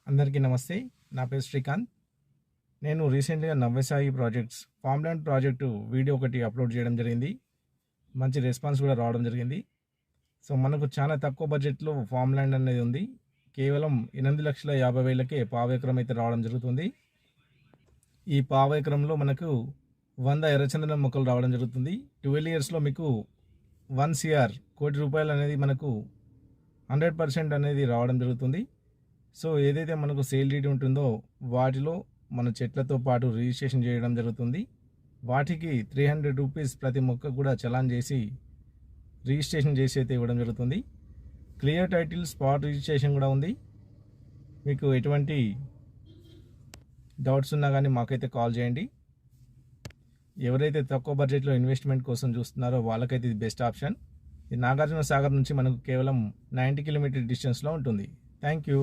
అందరికీ నమస్తే. నా పేరు శ్రీకాంత్. నేను రీసెంట్‌గా Navyasai projects farm land project video ఒకటి అప్లోడ్ చేయడం జరిగింది. మంచి రెస్పాన్స్ కూడా రావడం జరిగింది. సో, మనకు చాలా తక్కువ బడ్జెట్‌లో ఫార్మ్ ల్యాండ్ అనేది ఉంది. కేవలం 8,50,000కే పావు ఎకరం అయితే రావడం జరుగుతుంది. ఈ పావు ఎకరంలో మనకు 100 ఎర్రచందనం మొక్కలు రావడం జరుగుతుంది. 12 ఇయర్స్‌లో మీకు 1 CR కోటి రూపాయలు అనేది మనకు 100% అనేది రావడం జరుగుతుంది. సో, ఏదైతే మనకు సేల్ డీడ్ ఉంటుందో వాటిలో మన చెట్లతో పాటు రిజిస్ట్రేషన్ చేయడం జరుగుతుంది. వాటికి ₹300 ప్రతి మొక్క కూడా చలాన్ చేసి రిజిస్ట్రేషన్ చేసి అయితే ఇవ్వడం జరుగుతుంది. క్లియర్ టైటిల్, స్పాట్ రిజిస్ట్రేషన్ కూడా ఉంది. మీకు ఎటువంటి డౌట్స్ ఉన్నా కానీ మాకైతే కాల్ చేయండి. ఎవరైతే తక్కువ బడ్జెట్లో ఇన్వెస్ట్మెంట్ కోసం చూస్తున్నారో వాళ్ళకైతే ఇది బెస్ట్ ఆప్షన్. ఇది నాగార్జున సాగర్ నుంచి మనకు కేవలం 90 కిలోమీటర్ డిస్టెన్స్లో ఉంటుంది. Thank you.